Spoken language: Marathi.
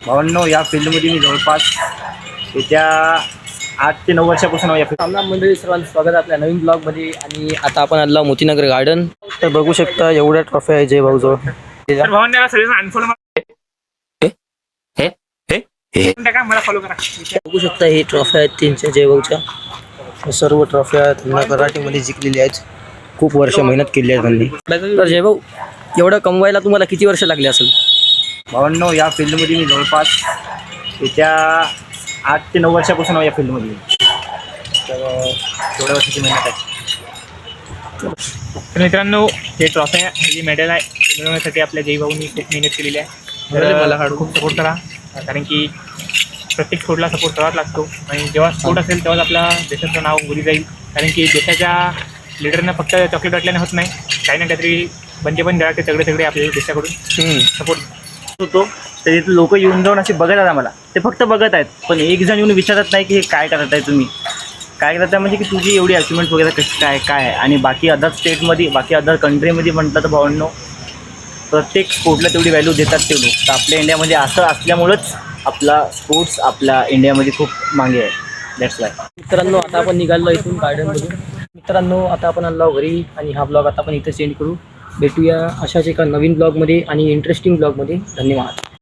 भावांनो, या फील्डमध्ये मी जवळपास येत्या 8 ते 9 वर्षापासून या सामना मंडळी, सर्वांचं स्वागत आपल्या नवीन ब्लॉगमध्ये. आणि आता आपण आलो मोतीनगर गार्डन. तर बघू शकता एवढ्या ट्रॉफी आहे जय भाऊजवळ. मला फॉलो करा. बघू शकता ही ट्रॉफी आहेत त्यांच्या जय भाऊच्या. सर्व ट्रॉफी आहेत त्यांना कराटेमध्ये जिंकलेली आहेत. खूप वर्ष मेहनत केली आहे त्यांनी. तर जय भाऊ, एवढं कमवायला तुम्हाला किती वर्ष लागली असेल? भावांनो, या फील्डमध्ये मी जवळपास येत्या 8 ते 9 वर्षापासून या फील्डमध्ये. तर तेवढ्या वर्षाची मेहनत आहे. तर मित्रांनो, हे ट्रॉफी ही मेडल आहे मिळवण्यासाठी आपल्या जय भाऊंनी खूप मेहनत केलेली आहे. मला खूप सपोर्ट करा, कारण की प्रत्येक स्पोर्टला सपोर्ट करावाच लागतो. आणि जेव्हा स्पोर्ट असेल तेव्हाच आपल्या देशाचं नाव उरी जाईल. कारण की देशाच्या लीडरना फक्त चॉकलेट वाटल्याने होत नाही, काही ना काहीतरी बनते पण द्या, ते सगळे आपल्या देशाकडून सपोर्ट होतो. तर इथे लोक येऊन जाऊन असे बघत आहेत आम्हाला. ते फक्त बघत आहेत, पण एक जण येऊन विचारत नाही की हे काय करत आहे तुम्ही, काय करत आहे, म्हणजे की तुझी एवढी अचिव्हमेंट वगैरे कशी काय आहे. आणि बाकी अदर स्टेटमध्ये, बाकी अदर कंट्रीमध्ये म्हटलं तर भावांनो, प्रत्येक स्पोर्टला तेवढी व्हॅल्यू देतात ते लोक. तर आपल्या इंडियामध्ये असं असल्यामुळंच आपला स्पोर्ट्स आपल्या इंडियामध्ये खूप मागे आहे. That's why. मित्रांनो, आता आपण निघालो इथून गार्डनमधून. मित्रांनो, आता आपण आलो घरी आणि हा ब्लॉग आता आपण इथे सेंड करू. भेटूया अशाच एका नवीन ब्लॉगमध्ये आणि इंटरेस्टिंग ब्लॉगमध्ये. धन्यवाद.